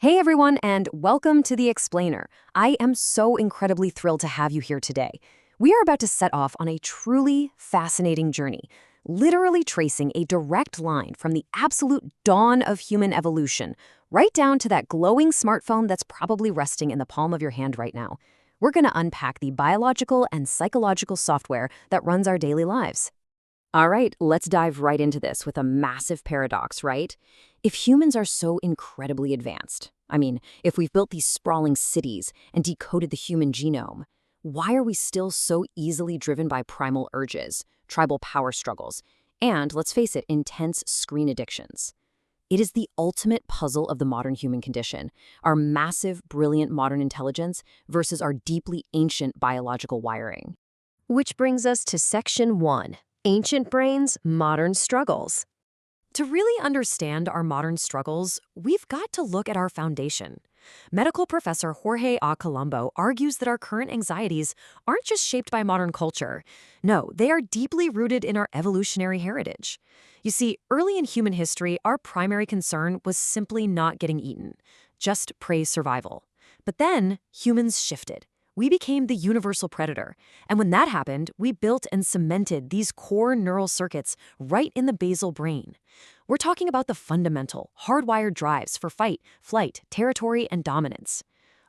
Hey everyone, and welcome to The Explainer. I am so incredibly thrilled to have you here today. We are about to set off on a truly fascinating journey, literally tracing a direct line from the absolute dawn of human evolution, right down to that glowing smartphone that's probably resting in the palm of your hand right now. We're going to unpack the biological and psychological software that runs our daily lives. All right, let's dive right into this with a massive paradox, right? If humans are so incredibly advanced, if we've built these sprawling cities and decoded the human genome, why are we still so easily driven by primal urges, tribal power struggles, and, let's face it, intense screen addictions? It is the ultimate puzzle of the modern human condition, our massive, brilliant modern intelligence versus our deeply ancient biological wiring. Which brings us to Section 1. Ancient brains, modern struggles. To really understand our modern struggles, we've got to look at our foundation. Medical professor Jorge A. Colombo argues that our current anxieties aren't just shaped by modern culture. No, they are deeply rooted in our evolutionary heritage. You see, early in human history, our primary concern was simply not getting eaten, just prey survival. But then, humans shifted. We became the universal predator. And when that happened, we built and cemented these core neural circuits right in the basal brain. We're talking about the fundamental, hardwired drives for fight, flight, territory, and dominance.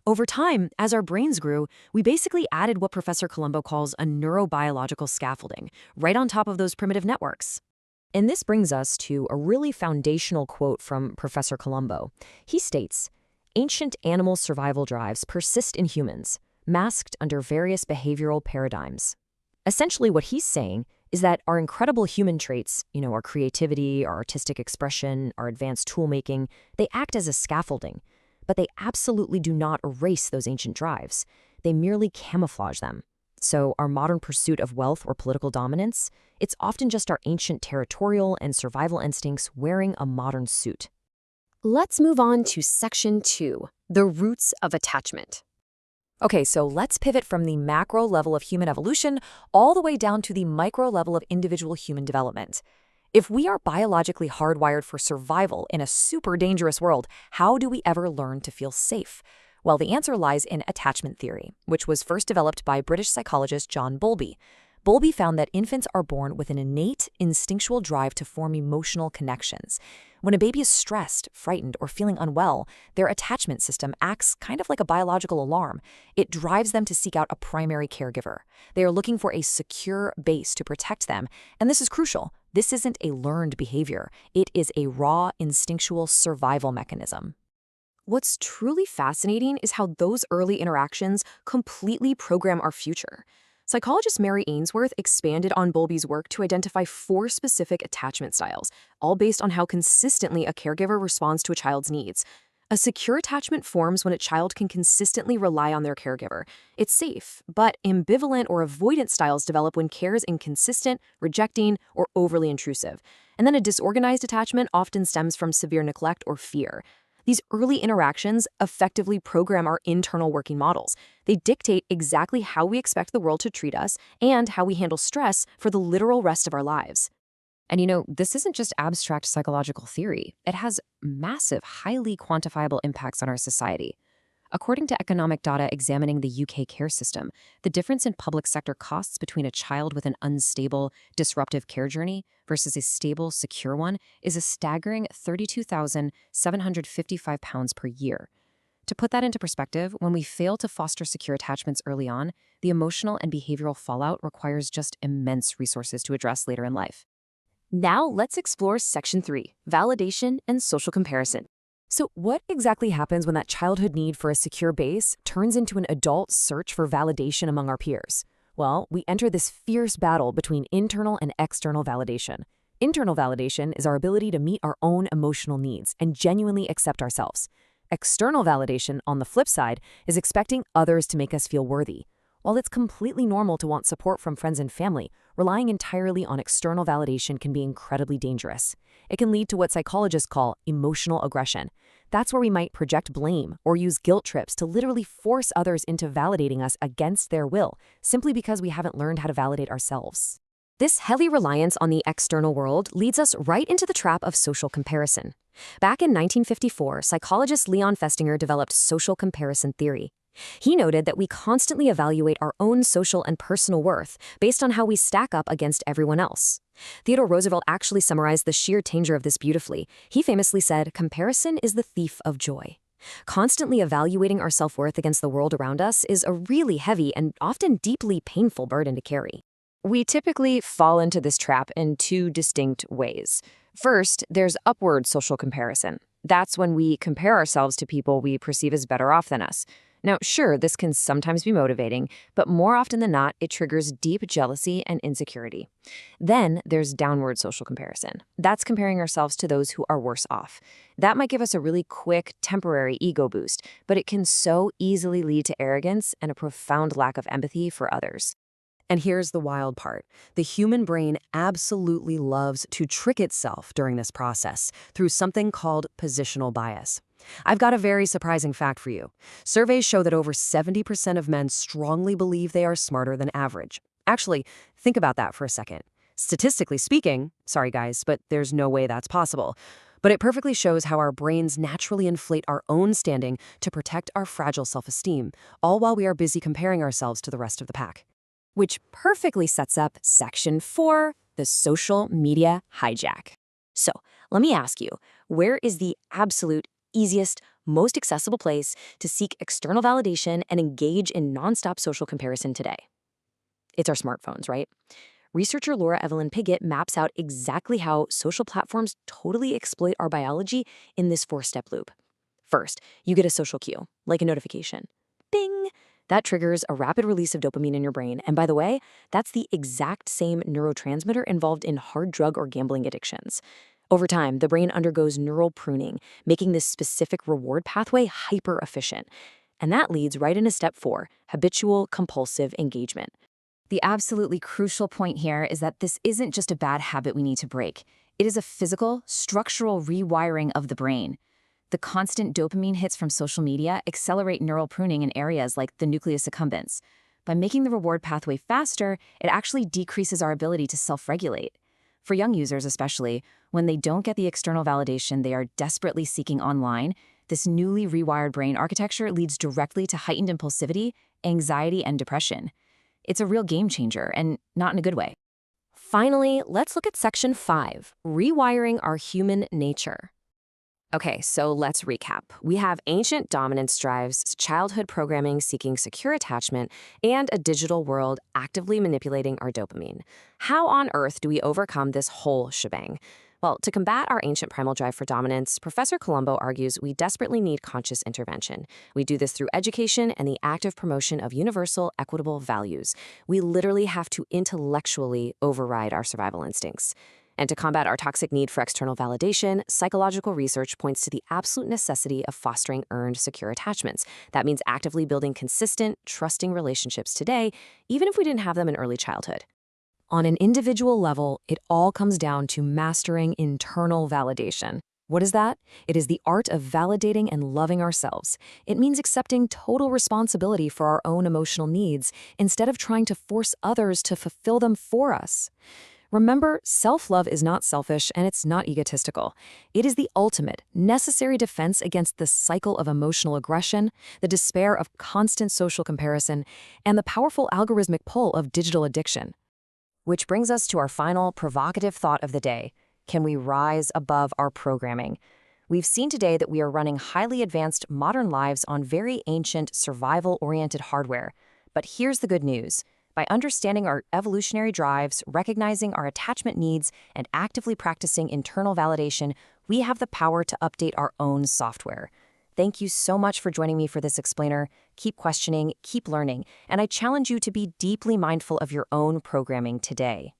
Over time, as our brains grew, we basically added what Professor Colombo calls a neurobiological scaffolding, right on top of those primitive networks. And this brings us to a really foundational quote from Professor Colombo. He states, "Ancient animal survival drives persist in humans, masked under various behavioral paradigms." Essentially, what he's saying is that our incredible human traits, our creativity, our artistic expression, our advanced tool-making, they act as a scaffolding, but they absolutely do not erase those ancient drives. They merely camouflage them. So our modern pursuit of wealth or political dominance, it's often just our ancient territorial and survival instincts wearing a modern suit. Let's move on to Section 2, the roots of attachment. Okay, so let's pivot from the macro level of human evolution all the way down to the micro level of individual human development. If we are biologically hardwired for survival in a super dangerous world, how do we ever learn to feel safe? Well, the answer lies in attachment theory, which was first developed by British psychologist John Bowlby. Bowlby found that infants are born with an innate, instinctual drive to form emotional connections. When a baby is stressed, frightened, or feeling unwell, their attachment system acts kind of like a biological alarm. It drives them to seek out a primary caregiver. They are looking for a secure base to protect them, and this is crucial. This isn't a learned behavior. It is a raw, instinctual survival mechanism. What's truly fascinating is how those early interactions completely program our future. Psychologist Mary Ainsworth expanded on Bowlby's work to identify 4 specific attachment styles, all based on how consistently a caregiver responds to a child's needs. A secure attachment forms when a child can consistently rely on their caregiver. It's safe, but ambivalent or avoidant styles develop when care is inconsistent, rejecting, or overly intrusive. And then a disorganized attachment often stems from severe neglect or fear. These early interactions effectively program our internal working models. They dictate exactly how we expect the world to treat us and how we handle stress for the literal rest of our lives. And this isn't just abstract psychological theory. It has massive, highly quantifiable impacts on our society. According to economic data examining the UK care system, the difference in public sector costs between a child with an unstable, disruptive care journey versus a stable, secure one is a staggering £32,755 per year. To put that into perspective, when we fail to foster secure attachments early on, the emotional and behavioral fallout requires just immense resources to address later in life. Now let's explore Section 3, validation and social comparison. So what exactly happens when that childhood need for a secure base turns into an adult search for validation among our peers? Well, we enter this fierce battle between internal and external validation. Internal validation is our ability to meet our own emotional needs and genuinely accept ourselves. External validation, on the flip side, is expecting others to make us feel worthy. While it's completely normal to want support from friends and family, relying entirely on external validation can be incredibly dangerous. It can lead to what psychologists call emotional aggression. That's where we might project blame or use guilt trips to literally force others into validating us against their will, simply because we haven't learned how to validate ourselves. This heavy reliance on the external world leads us right into the trap of social comparison. Back in 1954, psychologist Leon Festinger developed social comparison theory. He noted that we constantly evaluate our own social and personal worth based on how we stack up against everyone else. Theodore Roosevelt actually summarized the sheer danger of this beautifully. He famously said, "Comparison is the thief of joy." Constantly evaluating our self-worth against the world around us is a really heavy and often deeply painful burden to carry. We typically fall into this trap in two distinct ways. First, there's upward social comparison. That's when we compare ourselves to people we perceive as better off than us. Now, sure, this can sometimes be motivating, but more often than not, it triggers deep jealousy and insecurity. Then there's downward social comparison. That's comparing ourselves to those who are worse off. That might give us a really quick, temporary ego boost, but it can so easily lead to arrogance and a profound lack of empathy for others. And here's the wild part. The human brain absolutely loves to trick itself during this process through something called positional bias. I've got a very surprising fact for you. Surveys show that over 70% of men strongly believe they are smarter than average. Actually, think about that for a second. Statistically speaking, sorry guys, but there's no way that's possible. But it perfectly shows how our brains naturally inflate our own standing to protect our fragile self-esteem, all while we are busy comparing ourselves to the rest of the pack. Which perfectly sets up Section 4, the social media hijack. So, let me ask you, where is the absolute easiest, most accessible place to seek external validation and engage in nonstop social comparison today? It's our smartphones, right? Researcher Laura Evelyn Piggott maps out exactly how social platforms totally exploit our biology in this four-step loop. First, you get a social cue, like a notification. Bing! That triggers a rapid release of dopamine in your brain. And by the way, that's the exact same neurotransmitter involved in hard drug or gambling addictions. Over time, the brain undergoes neural pruning, making this specific reward pathway hyper-efficient. And that leads right into step 4, habitual compulsive engagement. The absolutely crucial point here is that this isn't just a bad habit we need to break. It is a physical, structural rewiring of the brain. The constant dopamine hits from social media accelerate neural pruning in areas like the nucleus accumbens. By making the reward pathway faster, it actually decreases our ability to self-regulate. For young users especially, when they don't get the external validation they are desperately seeking online, this newly rewired brain architecture leads directly to heightened impulsivity, anxiety, and depression. It's a real game changer, and not in a good way. Finally, let's look at Section 5, rewiring our human nature. Okay, so let's recap. We have ancient dominance drives, childhood programming seeking secure attachment, and a digital world actively manipulating our dopamine. How on earth do we overcome this whole shebang? Well, to combat our ancient primal drive for dominance, Professor Colombo argues we desperately need conscious intervention. We do this through education and the active promotion of universal, equitable values. We literally have to intellectually override our survival instincts. And to combat our toxic need for external validation, psychological research points to the absolute necessity of fostering earned, secure attachments. That means actively building consistent, trusting relationships today, even if we didn't have them in early childhood. On an individual level, it all comes down to mastering internal validation. What is that? It is the art of validating and loving ourselves. It means accepting total responsibility for our own emotional needs instead of trying to force others to fulfill them for us. Remember, self-love is not selfish and it's not egotistical. It is the ultimate, necessary defense against the cycle of emotional aggression, the despair of constant social comparison, and the powerful algorithmic pull of digital addiction. Which brings us to our final provocative thought of the day. Can we rise above our programming? We've seen today that we are running highly advanced modern lives on very ancient, survival-oriented hardware. But here's the good news. By understanding our evolutionary drives, recognizing our attachment needs, and actively practicing internal validation, we have the power to update our own software. Thank you so much for joining me for this explainer. Keep questioning, keep learning, and I challenge you to be deeply mindful of your own programming today.